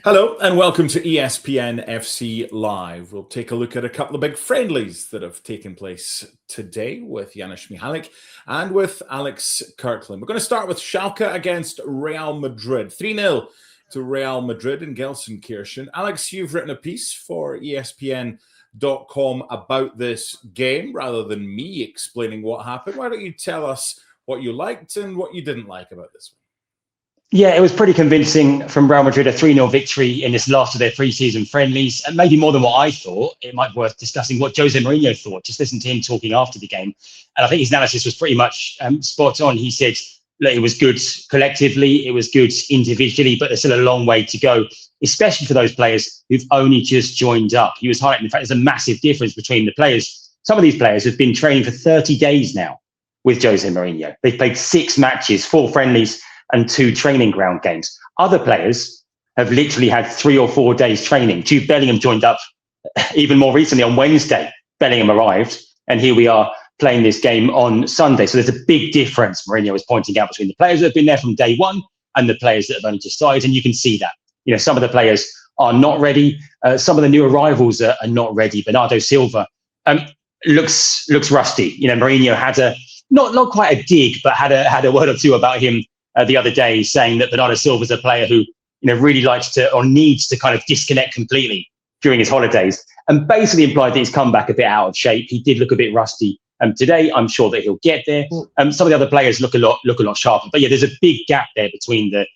Hello and welcome to ESPN FC Live. We'll take a look at a couple of big friendlies that have taken place today with Janusz Michalik and with Alex Kirkland. We're going to start with Schalke against Real Madrid. 3-0 to Real Madrid in Gelsenkirchen. Alex, you've written a piece for ESPN.com about this game rather than me explaining what happened. Why don't you tell us what you liked and what you didn't like about this one? Yeah, it was pretty convincing from Real Madrid, a 3-0 victory in this last of their pre-season friendlies, and maybe more than what I thought. It might be worth discussing what Jose Mourinho thought. Just listen to him talking after the game. And I think his analysis was pretty much spot on. He said, look, it was good collectively, it was good individually, but there's still a long way to go, especially for those players who've only just joined up. He was highlighting the fact there's a massive difference between the players. Some of these players have been training for 30 days now with Jose Mourinho. They've played 6 matches, 4 friendlies, and 2 training ground games. Other players have literally had 3 or 4 days training. Jude Bellingham joined up even more recently on Wednesday. Bellingham arrived, and here we are playing this game on Sunday. So there's a big difference, Mourinho was pointing out, between the players that have been there from day one and the players that have only just started. And you can see that. You know, some of the players are not ready. Some of the new arrivals are not ready. Bernardo Silva looks rusty. You know, Mourinho had not quite a dig, but had a word or two about him the other day, saying that Bernardo Silva is a player who, really likes to or needs to kind of disconnect completely during his holidays, and basically implied that he's come back a bit out of shape. He did look a bit rusty today. I'm sure that he'll get there. Some of the other players look a lot sharper. But yeah, there's a big gap there between the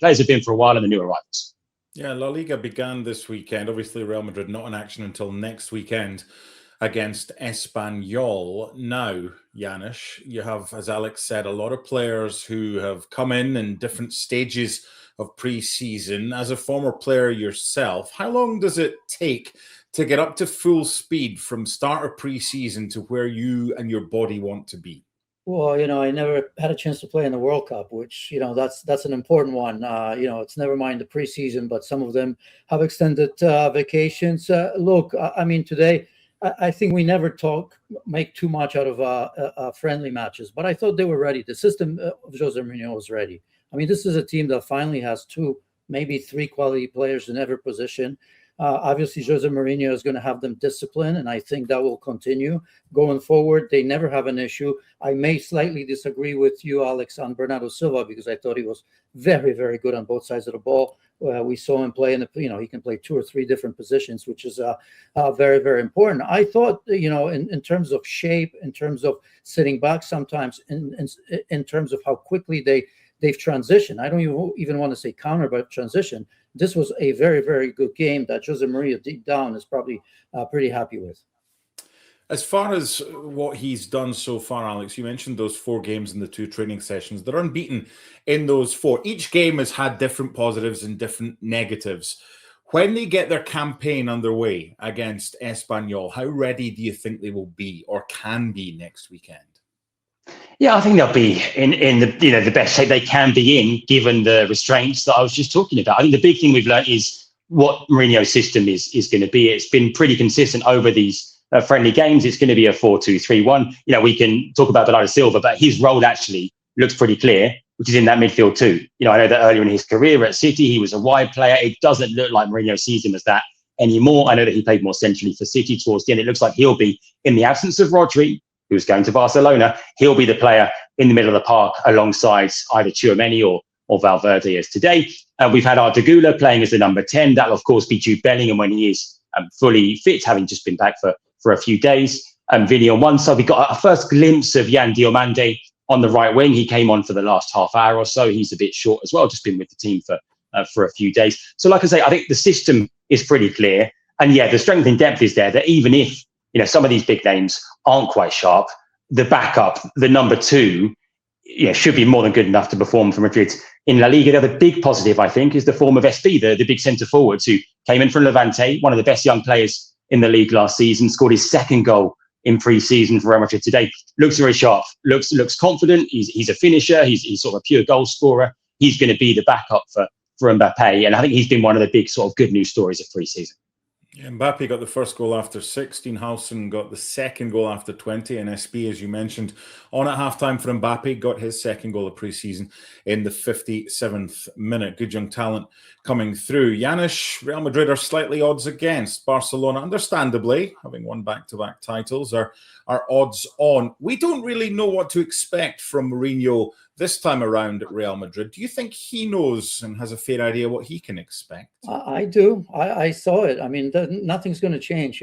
players who've been for a while and the new arrivals. Yeah, LaLiga began this weekend. Obviously, Real Madrid not in action until next weekend against Espanyol. Now, Janusz, you have, as Alex said, a lot of players who have come in different stages of pre-season. As a former player yourself, how long does it take to get up to full speed from start of pre-season to where you and your body want to be? Well, I never had a chance to play in the World Cup, which, that's an important one. It's never mind the preseason, but some of them have extended vacations. Look, I mean, today, I think we never make too much out of friendly matches, but I thought they were ready. The system of Jose Mourinho was ready. I mean, this is a team that finally has 2, maybe 3 quality players in every position. Obviously, Jose Mourinho is going to have them disciplined, and I think that will continue going forward. They never have an issue. I may slightly disagree with you, Alex, on Bernardo Silva, because I thought he was very, very good on both sides of the ball. We saw him play he can play 2 or 3 different positions, which is very, very important. I thought, in terms of shape, in terms of sitting back sometimes, in terms of how quickly they've transitioned. I don't even want to say counter, but transition. This was a very, very good game that Jose Mourinho deep down is probably pretty happy with. As far as what he's done so far, Alex, you mentioned those 4 games in the 2 training sessions. They're unbeaten in those 4. Each game has had different positives and different negatives. When they get their campaign underway against Espanyol, how ready do you think they will be or can be next weekend? Yeah, I think they'll be in the best shape they can be in, given the restraints that I was just talking about. I think the big thing we've learned is what Mourinho's system is going to be. It's been pretty consistent over these friendly games. It's going to be a 4-2-3-1. We can talk about Bernardo Silva, but his role actually looks pretty clear, which is in that midfield too. I know that earlier in his career at City, he was a wide player. It doesn't look like Mourinho sees him as that anymore. I know that he played more centrally for City towards the end. It looks like he'll be, in the absence of Rodri, who's going to Barcelona, he'll be the player in the middle of the park alongside either Tchouaméni or Valverde as today. We've had Ardagula playing as the number 10. That'll, of course, be Jude Bellingham when he is fully fit, having just been back for a few days. Vinny on one side. We got a first glimpse of Yan Diomande on the right wing. He came on for the last half hour or so. He's a bit short as well, just been with the team for a few days. So like I say, I think the system is pretty clear. And yeah, the strength in depth is there, that even if some of these big names aren't quite sharp, the backup, the number 2, should be more than good enough to perform for Madrid in La Liga. The other big positive, I think, is the form of SP, the big centre forwards who came in from Levante, one of the best young players in the league last season, scored his 2nd goal in pre-season for Real Madrid today. Looks very sharp, looks confident. He's a finisher. He's sort of a pure goal scorer. He's going to be the backup for Mbappe, and I think he's been one of the big sort of good news stories of pre-season. Yeah, Mbappe got the first goal after 16. Halson got the second goal after 20. And SB, as you mentioned, on at halftime for Mbappe, got his second goal of pre-season in the 57th minute. Good young talent coming through. Janusz, Real Madrid are slightly odds against. Barcelona, understandably, having won back-to-back titles, are odds on. We don't really know what to expect from Mourinho this time around at Real Madrid. Do you think he knows and has a fair idea what he can expect? I do. I saw it. I mean, nothing's going to change.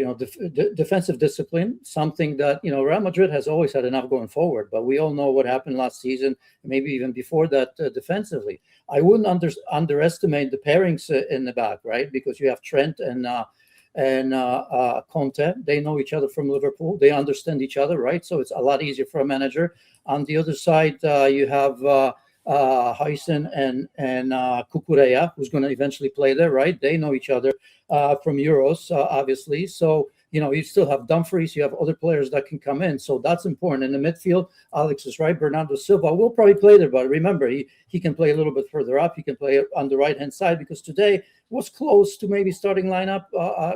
Defensive discipline, something that, Real Madrid has always had enough going forward. But we all know what happened last season, maybe even before that defensively. I wouldn't underestimate the pairings in the back, right? Because you have Trent and Conte. They know each other from Liverpool. They understand each other, right? So it's a lot easier for a manager. On the other side, you have Huysen and Cucurella, who's going to eventually play there, right? They know each other from Euros, obviously. So, you still have Dumfries. You have other players that can come in. So that's important. In the midfield, Alex is right. Bernardo Silva will probably play there, but remember, he can play a little bit further up. He can play on the right-hand side because today was close to maybe starting lineup.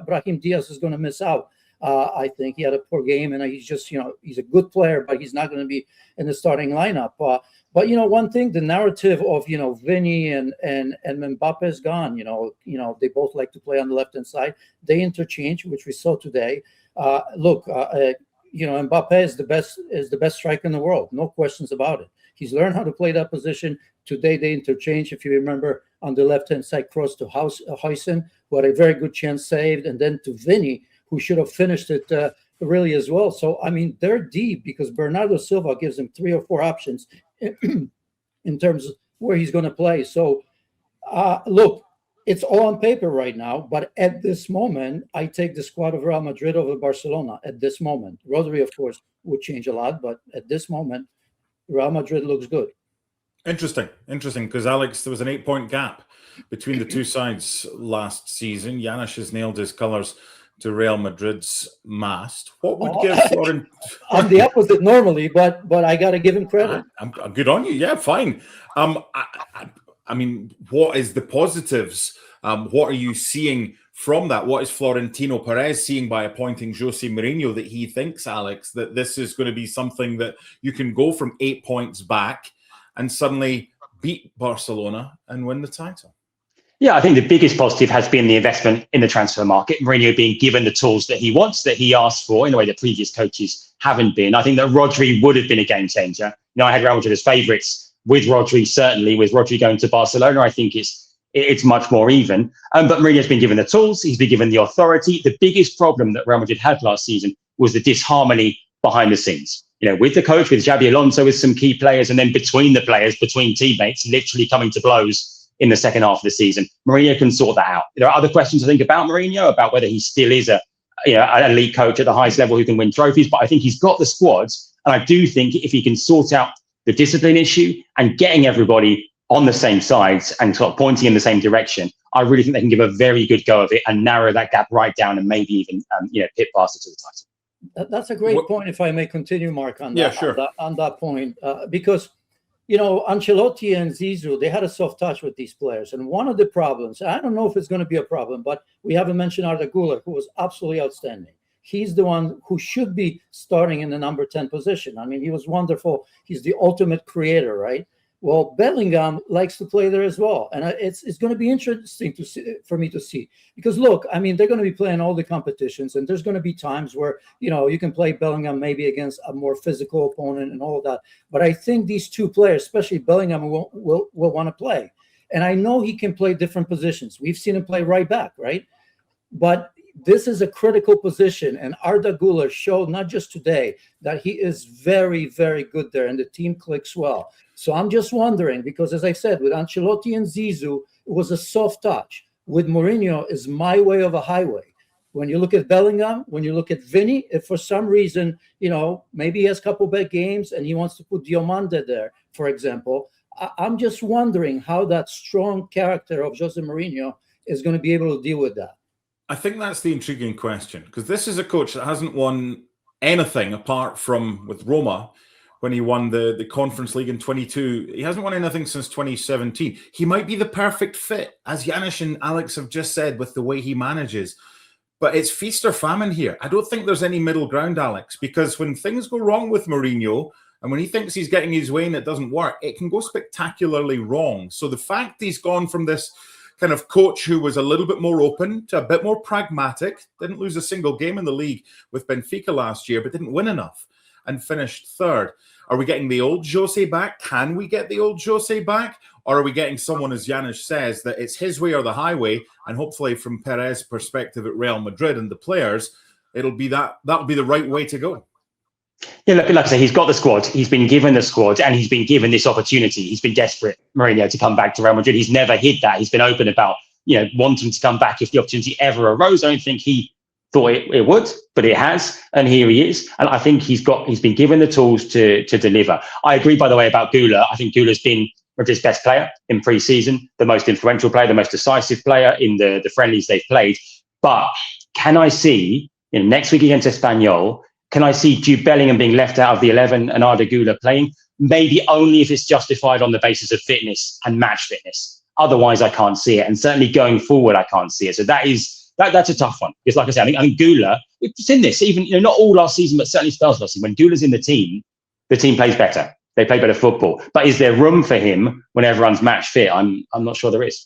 Brahim Diaz is going to miss out. I think he had a poor game, and he's just, he's a good player, but he's not going to be in the starting lineup. But one thing, the narrative of Vinny and Mbappe is gone. They both like to play on the left hand side. They interchange, which we saw today. Mbappe is the best striker in the world, no questions about it. He's learned how to play that position. Today they interchange. If you remember, on the left hand side, cross to Huysen, who had a very good chance saved, and then to Vinny, who should have finished it really as well. So, I mean, they're deep because Bernardo Silva gives them 3 or 4 options in terms of where he's going to play. So, look, it's all on paper right now, but at this moment, I take the squad of Real Madrid over Barcelona at this moment. Rodri, of course, would change a lot, but at this moment, Real Madrid looks good. Interesting, because Alex, there was an 8-point gap between the two sides last season. Janusz has nailed his colours to Real Madrid's mast. What would give Florent? I'm the opposite normally, but I got to give him credit. I'm good on you. Yeah, fine. I mean, what is the positives? What are you seeing from that? What is Florentino Perez seeing by appointing Jose Mourinho that he thinks, Alex, that this is going to be something that you can go from 8 points back and suddenly beat Barcelona and win the title? Yeah, I think the biggest positive has been the investment in the transfer market. Mourinho being given the tools that he wants, that he asked for, in a way that previous coaches haven't been. I think that Rodri would have been a game changer. I had Real Madrid as favourites with Rodri, certainly. With Rodri going to Barcelona, I think it's much more even. But Mourinho's been given the tools. He's been given the authority. The biggest problem that Real Madrid had last season was the disharmony behind the scenes. With the coach, with Xabi Alonso, with some key players, and then between the players, between teammates, literally coming to blows in the second half of the season. Mourinho can sort that out. There are other questions I think about Mourinho, about whether he still is an elite coach at the highest level who can win trophies, but I think he's got the squads. And I do think if he can sort out the discipline issue and getting everybody on the same sides and sort of pointing in the same direction, I really think they can give a very good go of it and narrow that gap right down and maybe even pit past it to the title. That's a great point, if I may continue, Mark, on that, yeah, sure. on that point, because Ancelotti and Zizou, they had a soft touch with these players. And one of the problems, I don't know if it's going to be a problem, but we haven't mentioned Arda Güler, who was absolutely outstanding. He's the one who should be starting in the number 10 position. I mean, he was wonderful. He's the ultimate creator, right? Well, Bellingham likes to play there as well. And it's going to be interesting for me to see. Because, look, I mean, they're going to be playing all the competitions, and there's going to be times where, you can play Bellingham maybe against a more physical opponent and all of that. But I think these two players, especially Bellingham, will want to play. And I know he can play different positions. We've seen him play right back, right? But this is a critical position, and Arda Güler showed not just today that he is very, very good there, and the team clicks well. So I'm just wondering, because as I said, with Ancelotti and Zizou, it was a soft touch. With Mourinho, is my way of a highway. When you look at Bellingham, when you look at Vinny, if for some reason, maybe he has a couple bad games and he wants to put Diomande there, for example, I'm just wondering how that strong character of Jose Mourinho is going to be able to deal with that. I think that's the intriguing question, because this is a coach that hasn't won anything apart from with Roma when he won the Conference League in 22. He hasn't won anything since 2017. He might be the perfect fit, as Janusz and Alex have just said, with the way he manages. But it's feast or famine here. I don't think there's any middle ground, Alex, because when things go wrong with Mourinho and when he thinks he's getting his way and it doesn't work, it can go spectacularly wrong. So the fact he's gone from this kind of coach who was a little bit more open to a bit more pragmatic, didn't lose a single game in the league with Benfica last year, but didn't win enough and finished third. Are we getting the old Jose back? Can we get the old Jose back? Or are we getting someone, as Janusz says, that it's his way or the highway? And hopefully from Perez's perspective at Real Madrid and the players, it'll be that'll be the right way to go. Yeah, look, like I say, he's got the squad. He's been given the squad and he's been given this opportunity. He's been desperate, Mourinho, to come back to Real Madrid. He's never hid that. He's been open about, wanting to come back if the opportunity ever arose. I don't think he thought it would, but it has, and here he is. And I think he's been given the tools to deliver. I agree, by the way, about Gula. I think Gula's been Madrid's best player in pre-season, the most influential player, the most decisive player in the friendlies they've played. But can I see, next week against Espanyol, can I see Jude Bellingham being left out of the 11 and Arda Gula playing? Maybe only if it's justified on the basis of fitness and match fitness. Otherwise, I can't see it. And certainly going forward, I can't see it. So that's a tough one. Because like I said, I think Gula, it's in this, even not all last season, but certainly spells last season. When Gula's in the team plays better. They play better football. But is there room for him when everyone's match fit? I'm not sure there is.